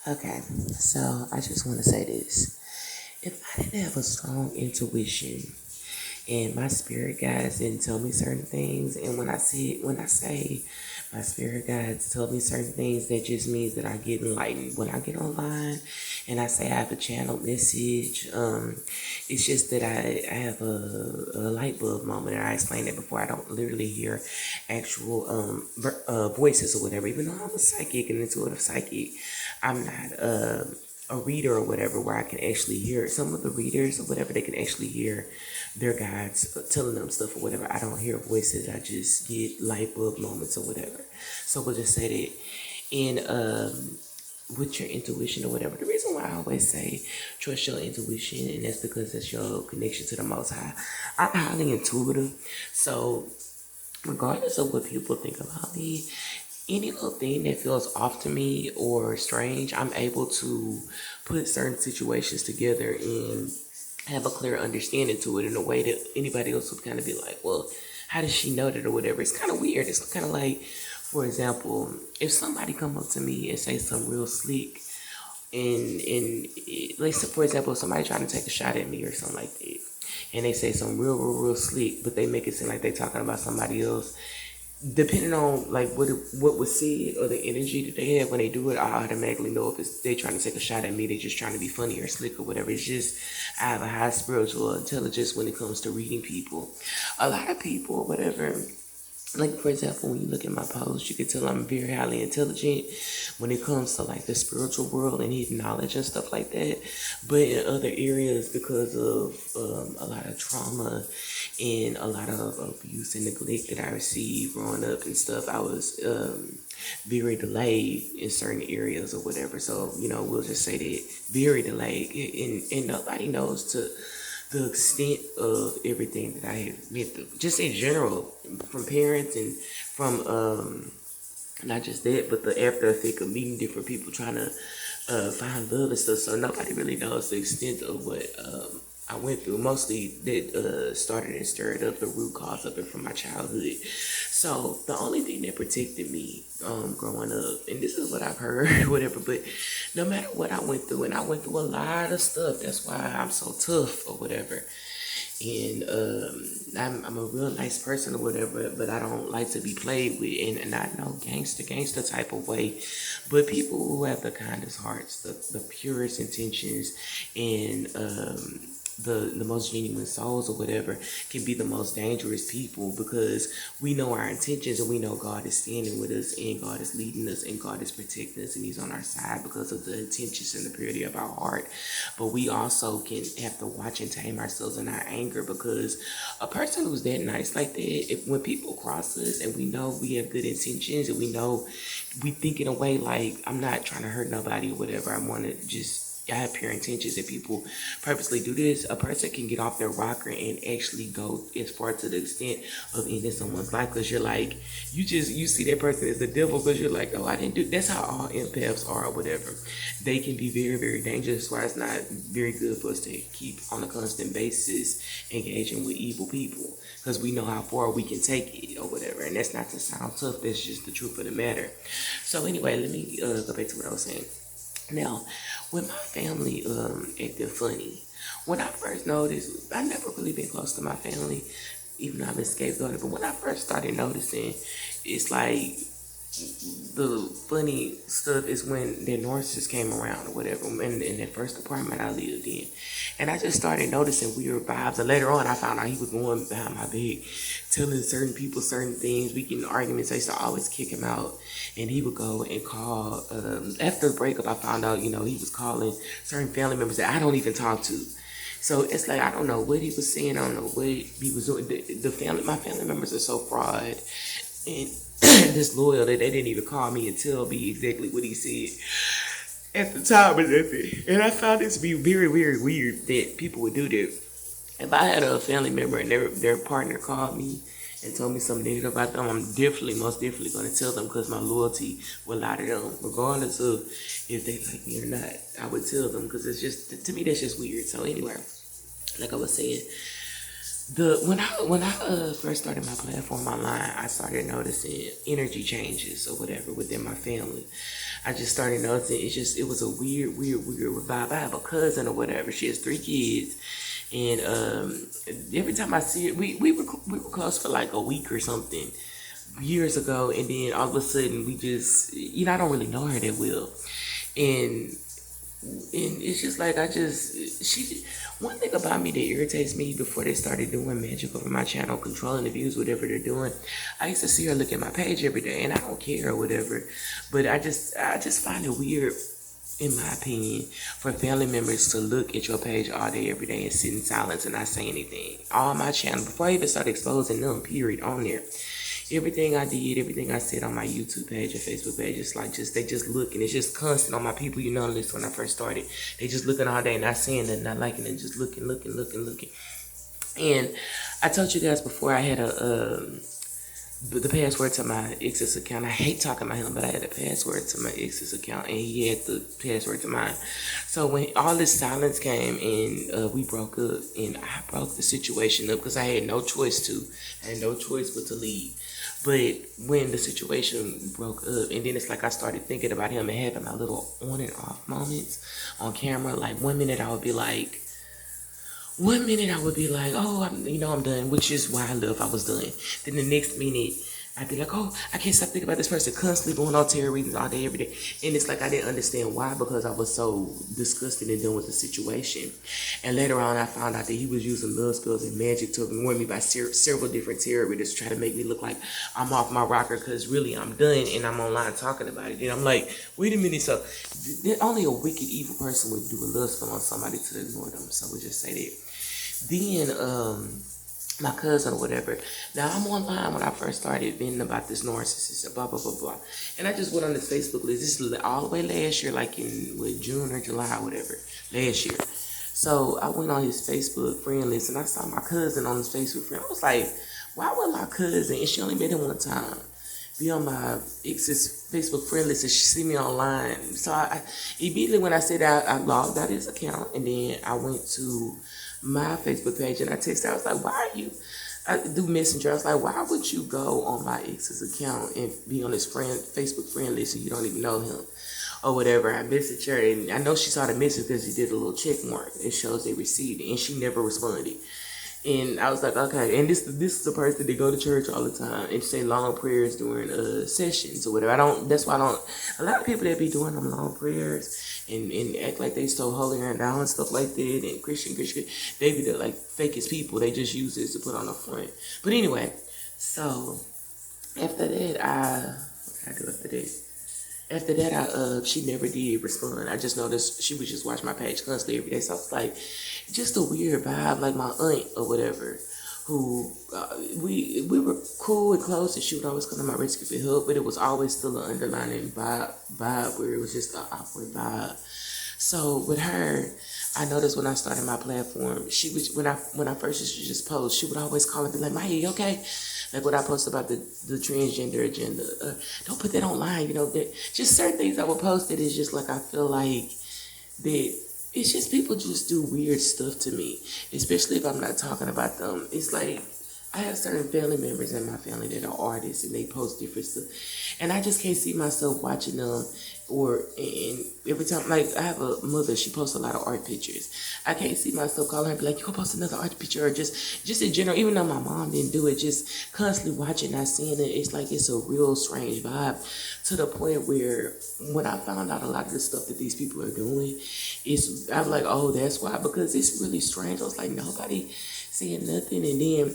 Okay, so I just want to say this. If I didn't have a strong intuition and my spirit guides didn't tell me certain things, and when I say my spirit guides tell me certain things, that just means that I get enlightened. When I get online and I say I have a channel message, it's just that I have a light bulb moment, and I explained that before. I don't literally hear actual voices or whatever, even though I'm a psychic, an intuitive psychic. I'm not a reader or whatever, where I can actually hear some of the readers or whatever. They can actually hear their guides telling them stuff or whatever. I don't hear voices. I just get light bulb moments or whatever. So we'll just say that in with your intuition or whatever. The reason why I always say trust your intuition, and that's because that's your connection to the Most High. I'm highly intuitive, so regardless of what people think about me, any little thing that feels off to me or strange, I'm able to put certain situations together and have a clear understanding to it in a way that anybody else would kind of be like, well, how does she know that or whatever? It's kind of weird. It's kind of like, for example, if somebody come up to me and say something real slick, and like, for example, if somebody trying to take a shot at me or something like that, and they say something real slick, but they make it seem like they talking about somebody else, depending on like what was said or the energy that they have when they do it, I automatically know if it's they trying to take a shot at me, they just trying to be funny or slick or whatever. It's just I have a high spiritual intelligence when it comes to reading people. A lot of people, whatever. Like, for example, when you look at my posts, you can tell I'm very highly intelligent when it comes to like the spiritual world and hidden knowledge and stuff like that. But in other areas, because of a lot of trauma and a lot of abuse and neglect that I received growing up and stuff, I was very delayed in certain areas or whatever. So, we'll just say that very delayed. And nobody knows to the extent of everything that I have been through, just in general, from parents and from not just that, but the after effect of meeting different people, trying to find love and stuff. So nobody really knows the extent of what I went through. Mostly that started and stirred up the root cause of it from my childhood. So the only thing that protected me growing up, and this is what I've heard, whatever, but no matter what I went through, and I went through a lot of stuff. That's why I'm so tough or whatever. And I'm a real nice person or whatever, but I don't like to be played with, and not no gangster type of way. But people who have the kindest hearts, the purest intentions, and the most genuine souls or whatever can be the most dangerous people, because we know our intentions and we know God is standing with us and God is leading us and God is protecting us and He's on our side because of the intentions and the purity of our heart. But we also can have to watch and tame ourselves in our anger, because a person who's that nice like that, if when people cross us and we know we have good intentions and we know we think in a way like, I'm not trying to hurt nobody or whatever, I want to just I have pure intentions, and people purposely do this, a person can get off their rocker and actually go as far to the extent of ending someone's life, because you're like, you see that person as the devil, because you're like, oh, I didn't do. That's how all empaths are or whatever. They can be very, very dangerous. Why it's not very good for us to keep on a constant basis engaging with evil people, because we know how far we can take it or whatever. And that's not to sound tough. That's just the truth of the matter. So anyway, let me go back to what I was saying. Now, with my family acting funny, when I first noticed, I never really been close to my family, even though I've been scapegoated. But when I first started noticing, it's like the funny stuff is when the nurses came around or whatever, in the first apartment I lived in. And I just started noticing weird vibes. And later on, I found out he was going behind my back, telling certain people certain things. We get in arguments. I used to always kick him out. And he would go and call, after the breakup, I found out, he was calling certain family members that I don't even talk to. So it's like, I don't know what he was saying. I don't know what he was doing. My family members are so fraud and disloyal that they didn't even call me and tell me exactly what he said at the time. And I found this to be very, very weird that people would do that. If I had a family member and their partner called me and told me something negative about them, I'm most definitely going to tell them, because my loyalty will lie to them, regardless of if they like me or not. I would tell them, because it's just, to me, that's just weird. So anyway, like I was saying, The when I first started my platform online, I started noticing energy changes or whatever within my family. I just started noticing it was a weird vibe. I have a cousin or whatever. She has 3 kids, and every time I see it, we were close for like a week or something years ago, and then all of a sudden we just I don't really know her that well, and it's just like she one thing about me that irritates me before they started doing magic over my channel, controlling the views, whatever they're doing. I used to see her look at my page every day, and I don't care or whatever, but I just find it weird, in my opinion, for family members to look at your page all day, every day, and sit in silence and not say anything. All my channel, before I even started exposing them, period, on there. Everything I did, everything I said on my YouTube page and Facebook page, it's like they just look, and it's just constant on my people, list when I first started. They just looking all day, not saying nothing, not liking it, just looking. And I told you guys before I had the password to my ex's account. I hate talking about him, but I had a password to my ex's account, and he had the password to mine. So when all this silence came, and we broke up, and I broke the situation up because I had no choice to. I had no choice but to leave. But when the situation broke up, and then it's like I started thinking about him and having my little on and off moments on camera. Like one minute I would be like, oh, I'm done, which is why I love I was done. Then the next minute, I'd be like, oh, I can't stop thinking about this person, constantly going on tarot readings all day, every day. And it's like I didn't understand why, because I was so disgusted and done with the situation. And later on, I found out that he was using love spells and magic to warn me by several different tarot readers to try to make me look like I'm off my rocker, because really I'm done, and I'm online talking about it. And I'm like, wait a minute, so only a wicked, evil person would do a love spell on somebody to ignore them. So we'll just say that. Then, my cousin or whatever. Now, I'm online when I first started venting about this narcissist, blah, blah, blah, blah. And I just went on this Facebook list. This is all the way last year, like in June or July or whatever, last year. So I went on his Facebook friend list, and I saw my cousin on his Facebook friend. I was like, why would my cousin, and she only met him one time, be on my ex's Facebook friend list, and she see me online? So I immediately when I said that, I logged out his account, and then I went to my Facebook page, and I texted, I was like, why are you, I do Messenger, I was like, why would you go on my ex's account and be on his Facebook friend list and you don't even know him or whatever? I messaged her, and I know she saw the message because he did a little check mark. It shows they received it, and she never responded. And I was like, okay. And this is a person that go to church all the time and say long prayers during sessions or whatever. That's why I don't, a lot of people that be doing them long prayers and act like they so holy and down and stuff like that, and Christian, they be the like fakest people. They just use this to put on the front. But anyway, so after that, what did I do after that? After that, she never did respond. I just noticed she would just watch my page constantly every day. So I was like, just a weird vibe, like my aunt or whatever, who we were cool and close, and she would always come to my rescue for help, but it was always still an underlying vibe where it was just an awkward vibe. So with her, I noticed when I started my platform, she was when I first used to just post, she would always call and be like, "Maya, you okay?" Like when I post about the transgender agenda, don't put that online. Just certain things I would post. It is just like I feel like that. It's just people just do weird stuff to me, especially if I'm not talking about them. It's like I have certain family members in my family that are artists, and they post different stuff, and I just can't see myself watching them. And every time, like I have a mother, she posts a lot of art pictures. I can't see myself calling her and be like, "You go post another art picture," or just in general. Even though my mom didn't do it, just constantly watching, not seeing it. It's like it's a real strange vibe, to the point where when I found out a lot of the stuff that these people are doing, I'm like, oh, that's why, because it's really strange. I was like, nobody saying nothing, and then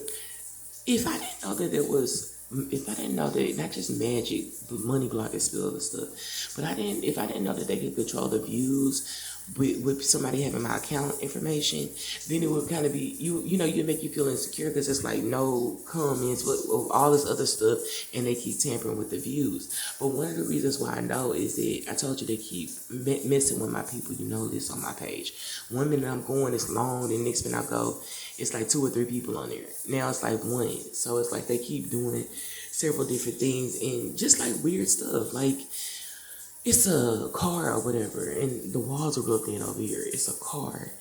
if I didn't know that if I didn't know that not just magic, but money blocking spell and stuff, but if I didn't know that they could control the views with somebody having my account information, then it would kind of be, you'd make you feel insecure, because it's like no comments with all this other stuff, and they keep tampering with the views. But one of the reasons why I know is that I told you they keep messing with my people, this on my page. 1 minute I'm going, it's long, the next minute I go, it's like 2 or 3 people on there. Now it's like 1. So it's like they keep doing several different things, and just like weird stuff. Like it's a car or whatever, and the walls are real thin over here. It's a car,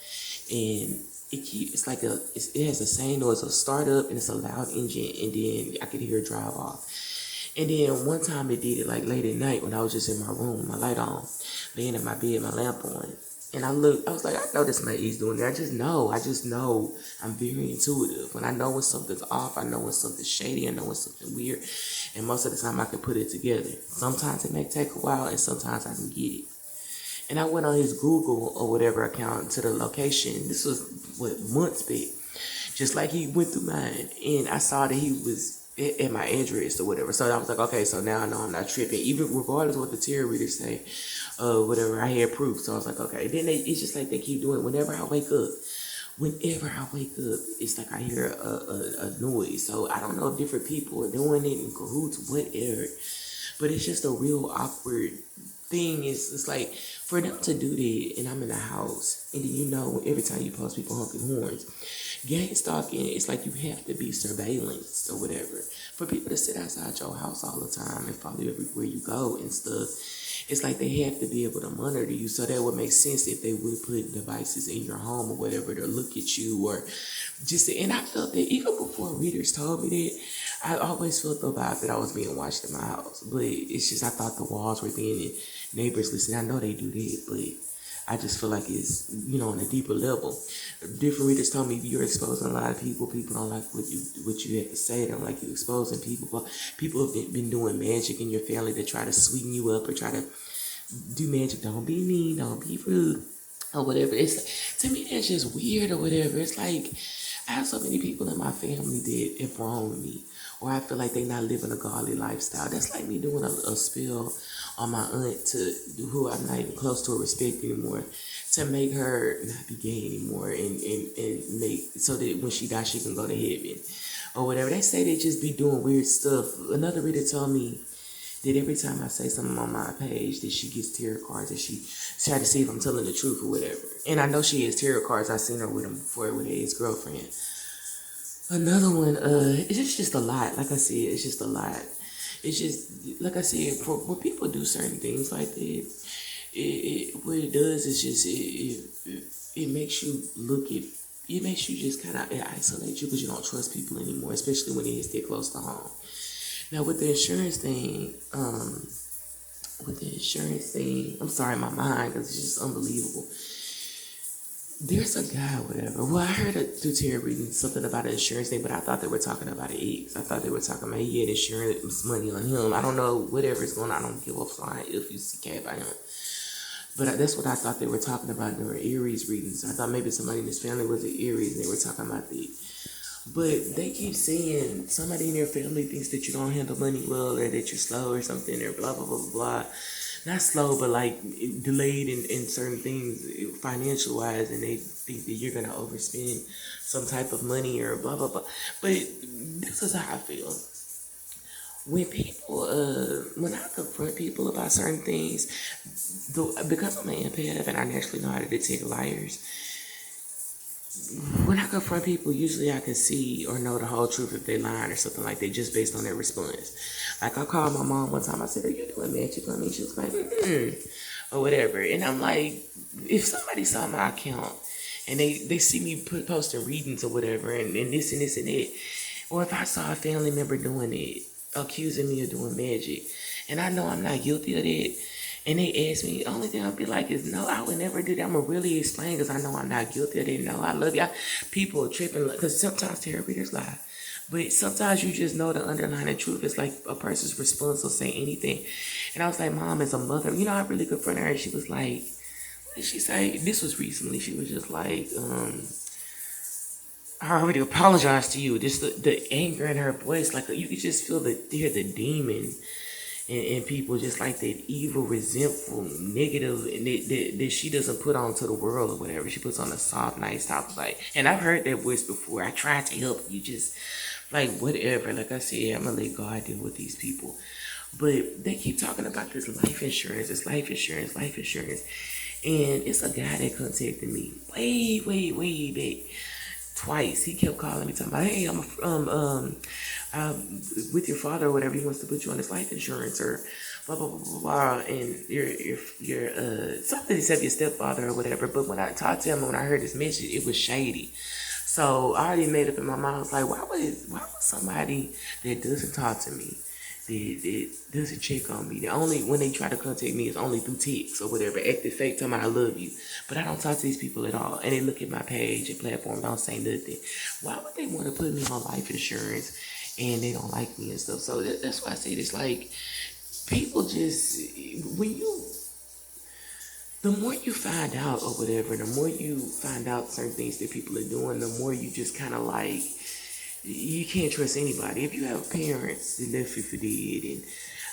and it's like it has the same noise of startup and it's a loud engine, and then I could hear it drive off. And then one time it did it like late at night when I was just in my room, my light on, laying in my bed, my lamp on. And I was like, I know this man is doing it. I just know I'm very intuitive. When I know when something's off, I know when something's shady, I know when something weird. And most of the time I can put it together. Sometimes it may take a while and sometimes I can get it. And I went on his Google or whatever account to the location. This was months back. Just like he went through mine, and I saw that he was at my address or whatever. So I was like, okay, so now I know I'm not tripping, even regardless of what the tarot readers say, whatever. I had proof, so I was like, okay. Then it's just like they keep doing. Whenever I wake up, it's like I hear a noise. So I don't know if different people are doing it in cahoots, whatever. But it's just a real awkward thing. It's like for them to do that, and I'm in the house, and then every time you post people honking horns, gang stalking, it's like you have to be surveillance or whatever. For people to sit outside your house all the time and follow you everywhere you go and stuff, it's like they have to be able to monitor you. So that would make sense if they would put devices in your home or whatever to look at you or just. And I felt that even before readers told me that, I always felt the vibe that I was being watched in my house. But it's just I thought the walls were thin and neighbors listening. I know they do that, but I just feel like it's, on a deeper level. Different readers told me you're exposing a lot of people. People don't like what you have to say. They don't like you exposing people. But people have been doing magic in your family to try to sweeten you up or try to do magic. Don't be mean. Don't be rude or whatever. It's to me that's just weird or whatever. It's like I have so many people in my family that have wronged me, or I feel like they're not living a godly lifestyle. That's like me doing a spell on my aunt who I'm not even close to or respect anymore, to make her not be gay anymore and make so that when she dies she can go to heaven or whatever. They say they just be doing weird stuff. Another reader told me that every time I say something on my page that she gets tarot cards and she tried to see if I'm telling the truth or whatever. And I know she has tarot cards. I've seen her with him before with his girlfriend. Another one, it's just a lot. Like I said, it's just a lot. It's just, like I said, when people do certain things like that, what it does is just, it makes you it makes you just kind of isolate you because you don't trust people anymore, especially when it hits that close to home. Now with the insurance thing, I'm sorry, my mind, because it's just unbelievable. There's a guy, whatever. Well, I heard through tarot reading something about an insurance thing, but I thought they were talking about an ex. I thought they were talking about he had insurance money on him. I don't know, whatever's going on. I don't give up on if you see cat by him. But that's what I thought they were talking about during Aries readings. I thought maybe somebody in his family was an Aries and they were talking about that. But they keep saying somebody in their family thinks that you don't handle money well or that you're slow or something or blah, blah, blah, blah. Not slow, but like delayed in certain things financial wise, and they think that you're going to overspend some type of money or blah, blah, blah. But this is how I feel. When I confront people about certain things, because I'm an empath and I naturally know how to detect liars, when I confront people, usually I can see or know the whole truth if they're lying or something like that, just based on their response. Like I called my mom one time, I said, "Are you doing magic on me?" She was like, or whatever. And I'm like, if somebody saw my account and they see me posting readings or whatever and this and this and that, or if I saw a family member doing it, accusing me of doing magic, and I know I'm not guilty of that, and they ask me, the only thing I'll be like is, no, I would never do that. I'm going to really explain because I know I'm not guilty of it. No, I love you. People are tripping because sometimes tarot readers lie. But sometimes you just know the underlying truth. It's like a person's response will say anything. And I was like, Mom, as a mother, I really confronted her. And she was like, what did she say? This was recently. She was just like, I already apologized to you. Just the anger in her voice, like you could just hear the demon and people just like that evil, resentful, negative, and that she doesn't put on to the world or whatever. She puts on a soft, nice top, like. And I've heard that voice before. I tried to help you, just like whatever. Like I said, I'm gonna let God deal with these people. But they keep talking about this life insurance, and it's a guy that contacted me way back. Twice he kept calling me talking about, hey, I'm with your father or whatever, he wants to put you on this life insurance or blah blah blah blah blah, and you're something except your stepfather or whatever. But when I talked to him, when I heard his message, it was shady. So I already made up in my mind. I was like, why would somebody that doesn't talk to me, that doesn't check on me, the only when they try to contact me is only through text or whatever, active fake, tell me I love you, but I don't talk to these people at all, and they look at my page and platform, don't say nothing. Why would they want to put me on life insurance and they don't like me and stuff? So that's why I say this. Like, people just, when you, the more you find out or whatever, the more you find out certain things that people are doing, the more you just kind of like, you can't trust anybody. If you have parents that left you for dead, and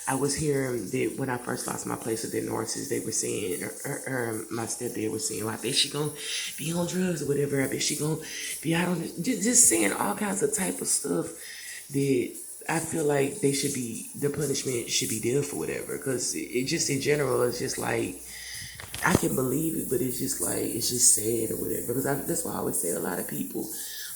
I was hearing that when I first lost my place with the nurses, they were saying, or my stepdad was saying, well, I bet she gonna be on drugs or whatever. I bet she gonna be out on this. Just saying all kinds of type of stuff that I feel like they should be, the punishment should be there for whatever. Because it just in general, it's just like, I can believe it, but it's just like, it's just sad or whatever. Because that's why I always say a lot of people,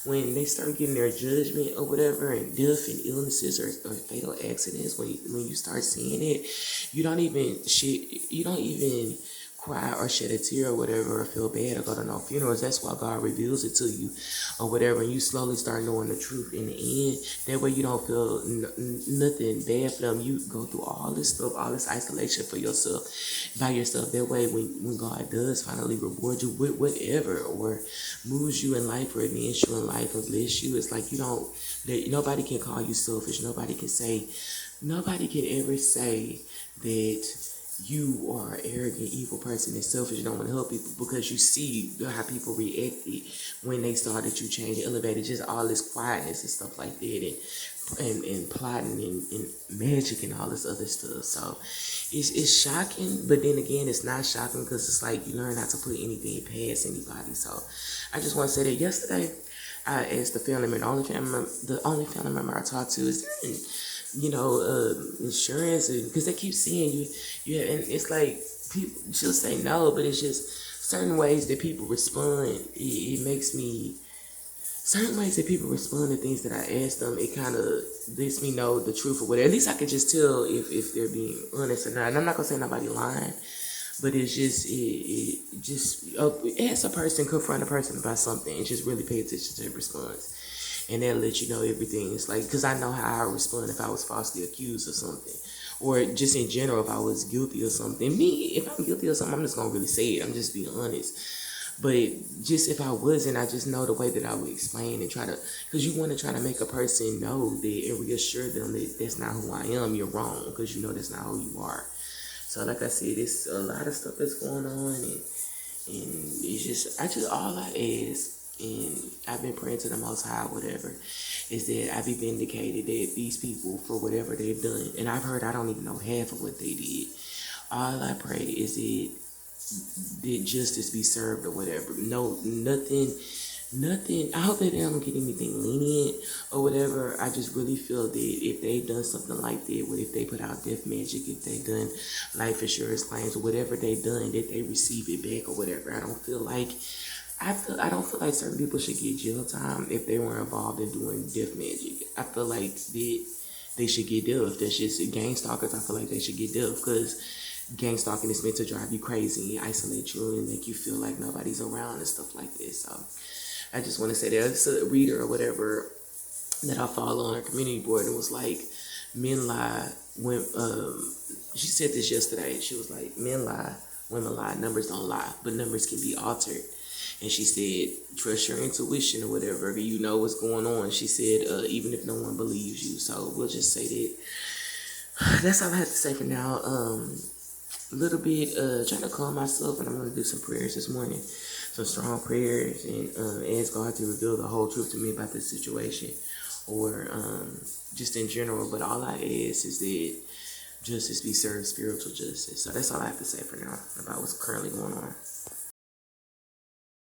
when they start getting their judgment or whatever, and death and illnesses or fatal accidents, when you start seeing it, you don't even cry or shed a tear or whatever, or feel bad or go to no funerals. That's why God reveals it to you or whatever, and you slowly start knowing the truth in the end. That way you don't feel nothing bad for them. You go through all this stuff, all this isolation for yourself, by yourself. That way when God does finally reward you with whatever, or moves you in life or advance you in life or bless you, it's like you don't, nobody can call you selfish. Nobody can ever say that you are an arrogant, evil person that's selfish, you don't want to help people, because you see how people reacted when they saw that you changed, elevated, just all this quietness and stuff like that, and plotting and magic and all this other stuff. So it's shocking, but then again, it's not shocking, because it's like you learn not to put anything past anybody. So I just want to say that yesterday, I asked the family member, the only family member I talked to, is there insurance, because they keep seeing you, and it's like people, she'll say no, but it's just certain ways that people respond. It makes me, certain ways that people respond to things that I ask them, it kind of lets me know the truth or whatever. At least I can just tell if they're being honest or not. And I'm not gonna say nobody lying, but it's just it just ask a person, confront a person about something, and just really pay attention to their response. And that'll let you know everything. It's like, because I know how I would respond if I was falsely accused or something. Or just in general, if I was guilty or something. Me, if I'm guilty or something, I'm just going to really say it. I'm just being honest. But just if I wasn't, I just know the way that I would explain and try to, because you want to try to make a person know that and reassure them that that's not who I am, you're wrong, because you know that's not who you are. So like I said, it's a lot of stuff that's going on, and it's just all I ask, and I've been praying to the Most High, whatever, is that I be vindicated, that these people, for whatever they've done, and I've heard I don't even know half of what they did. All I pray is that justice be served or whatever. No, nothing. I hope that they don't get anything lenient or whatever. I just really feel that if they've done something like that, what if they put out death magic, if they done life insurance claims or whatever they done, that they receive it back or whatever. I don't feel like certain people should get jail time if they were involved in doing death magic. I feel like they should get death. That's just gang stalkers. I feel like they should get death, because gang stalking is meant to drive you crazy and isolate you and make you feel like nobody's around and stuff like this. So I just want to say that it's a reader or whatever that I follow on her community board, and was like, men lie when she said this yesterday. She was like, men lie, women lie, numbers don't lie, but numbers can be altered. And she said, trust your intuition or whatever. You know what's going on. She said, even if no one believes you. So we'll just say that. That's all I have to say for now. A little bit trying to calm myself, and I'm going to do some prayers this morning. Some strong prayers, and ask God to reveal the whole truth to me about this situation, or just in general. But all I ask is that justice be served, spiritual justice. So that's all I have to say for now about what's currently going on.